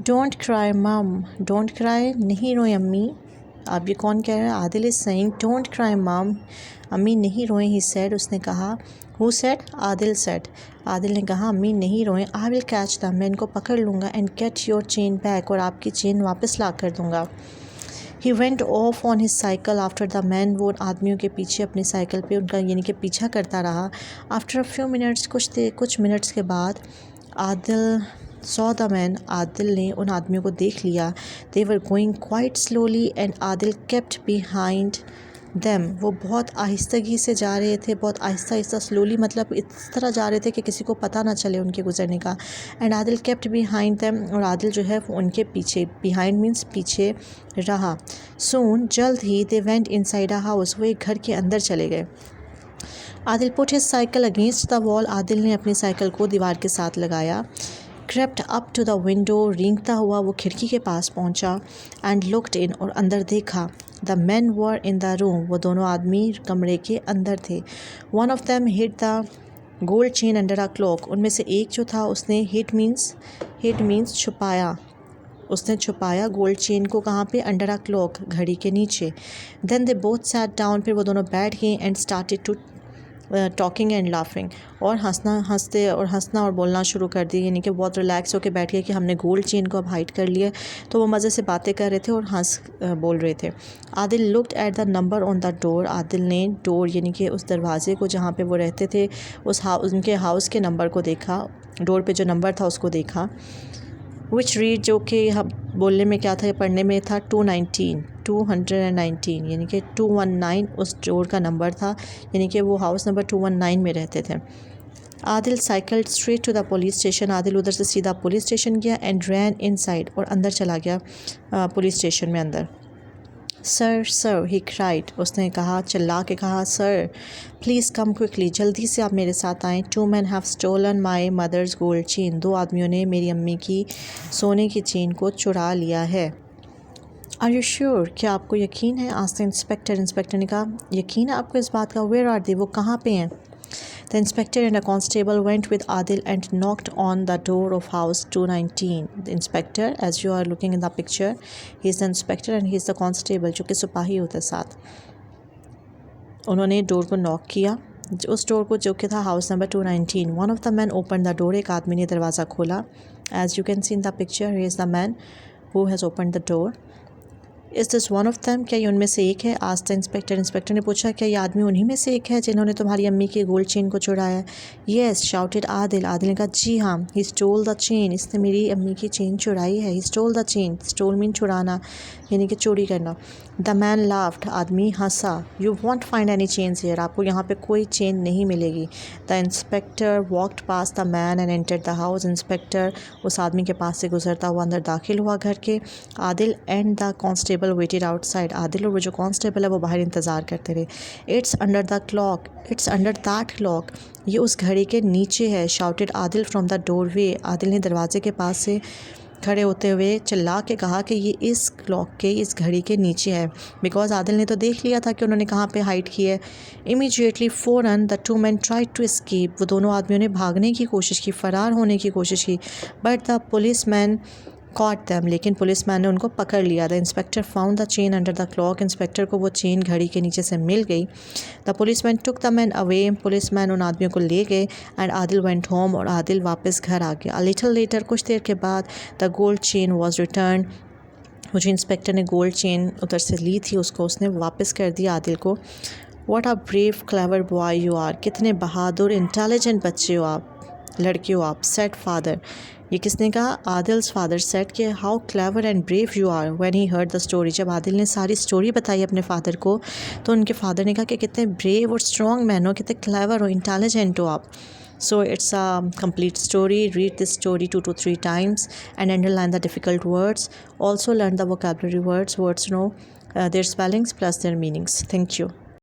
Don't cry मम, don't cry नहीं रोए अम्मी। अब ये कौन कह रहा है? Adil is saying don't cry मम, अम्मी नहीं रोएं। ही सेड, उसने कहा। Who said? Adil said, Adil ने कहा अम्मी नहीं रोएं। आई विल कैच दैम, मैं इनको पकड़ लूँगा। And get your chain back, और आपकी चेन वापस ला कर दूँगा। He went of on his cycle after the man, वो आदमियों के पीछे अपनी साइकिल पे उनका यानी कि पीछा करता रहा। आफ्टर अ फ्यू मिनट्स, कुछ मिनट्स के बाद Adil saw the man, Adil ने उन आदमियों को देख लिया। They were going quite slowly and Adil kept behind them, वो बहुत आहिस्तगी से जा रहे थे, बहुत आहिस्ता आहिस्ता, स्लोली मतलब इस तरह जा रहे थे कि किसी को पता ना चले उनके गुजरने का। And Adil kept behind them, और आदिल जो है उनके पीछे, बिहाइंड मीन्स पीछे रहा। सून, जल्द ही, they went inside a house, वो एक घर के अंदर चले गए। Adil put his cycle against the wall, Adil ने अपनी साइकिल को दीवार के साथ लगाया। Crept up to the window, रेंगता हुआ वो खिड़की के पास पहुंचा। एंड लुक्ड इन, और अंदर देखा। The man were in the room, वो दोनों आदमी कमरे के अंदर थे। One of them hid the gold chain under a clock, उनमें से एक जो था उसने हिड मीन्स छुपाया, उसने छुपाया गोल्ड चेन को। कहाँ पे? अंडर अ क्लॉक, घड़ी के नीचे। Then they both sat down, फिर वो दोनों बैठ गए। And started to talking and laughing, और हंसना और बोलना शुरू कर दिए, यानी कि बहुत रिलैक्स होकर बैठ गए कि हमने गोल्ड चेन को अब हाइड कर लिया। तो वो मज़े से बातें कर रहे थे और बोल रहे थे। Adil looked at the number on the door, Adil ने डोर यानी कि उस दरवाजे को जहाँ पे वो रहते थे, उनके हाउस के नंबर को देखा, डोर पे जो नंबर था उसको देखा। विच रीड, जो कि हम बोलने में क्या था, पढ़ने में था 219, यानी कि 219 उस डोर का नंबर था, यानी कि वो हाउस नंबर 219 में रहते थे। Adil cycle straight to the police station, Adil उधर से सीधा पुलिस स्टेशन गया। एंड रैन इनसाइड, और अंदर चला गया पुलिस स्टेशन में अंदर। सर ही क्राइड, उसने कहा, चिल्ला के कहा, सर प्लीज़ कम क्विकली, जल्दी से आप मेरे साथ आएँ। 2 men have stolen my mother's gold chain, 2 आदमियों ने मेरी अम्मी की सोने की चेन को चुरा लिया है। आर यू श्योर, क्या आपको यकीन है? आस्क्ड इंस्पेक्टर ने कहा, यकीन है आपको इस बात का? वेयर आर दे, वो कहाँ पे हैं? The inspector and a constable went with Adil and knocked on the door of house 219. The inspector, as you are looking in the picture, he is the inspector and he is the constable, जो कि सिपाही होता है साथ। उन्होंने door को knock किया, उस डोर को जो कि था house number 219। One of the man open the door, एक आदमी ने दरवाज़ा खोला। As you can see in the picture, he is the man who has open the door. Is this one of them, क्या ये उनमें से एक है? आस्क्ड द इंस्पेक्टर ने पूछा, क्या ये आदमी उन्हीं में से एक है जिन्होंने तुम्हारी अम्मी की गोल्ड चेन को चुराया? येस, शाउटेड आदिल ने कहा, जी हाँ। ही स्टोल द चेन, इसने मेरी अम्मी की चेन चुराई है। He stole the chain, stole mean चुराना, यानी कि चोरी करना। द मैन लाफ्ड, आदमी हंसा। You won't find any chains here, आपको यहाँ पे कोई चेन नहीं मिलेगी। The inspector walked past the man and entered the house, inspector उस आदमी के पास से गुजरता हुआ अंदर दाखिल हुआ घर के। Adil and the constable waited outside, Adil और वो जो कांस्टेबल है वो बाहर इंतज़ार करते रहे। It's under the clock, it's under that clock, ये उस घड़ी के नीचे है। Shouted Adil from the doorway, Adil ने दरवाजे के पास से खड़े होते हुए चिल्ला के कहा कि ये इस क्लॉक के, इस घड़ी के नीचे है। बिकॉज आदिल ने तो देख लिया था कि उन्होंने कहाँ पे हाइड की है। इमीडिएटली फ़ौरन the 2 men tried to escape, वो दोनों आदमियों ने भागने की कोशिश की, फ़रार होने की कोशिश की। But the police man caught them, लेकिन पुलिसमैन ने उनको पकड़ लिया। The inspector found the chain under the clock, inspector को वो चेन घड़ी के नीचे से मिल गई। The policeman took the man away, policeman उन आदमियों को ले गए। एंड आदिल वेंट होम, और आदिल वापस घर आ गया। अ लिटिल लेटर, कुछ देर के बाद, the gold chain was return, वो जो इंस्पेक्टर ने गोल्ड चेन उधर से ली थी उसको उसने वापस कर दिया आदिल को। What a brave clever boy you are, कितने बहादुर इंटेलिजेंट बच्चे हो आप, लड़के हो आप। सेट फादर, ये किसने कहा? आदिल्स फादर सेट कि how clever and brave you are when he heard the story, जब आदिल ने सारी स्टोरी बताई अपने फादर को तो उनके फादर ने कहा कि कितने ब्रेव और स्ट्रॉन्ग मैन हो, कितने क्लेवर हो, इंटेलिजेंट हो आप। So it's a complete story. Read this story 2 to 3 times and underline the difficult words. Also learn the vocabulary words to know their spellings plus their meanings. Thank you.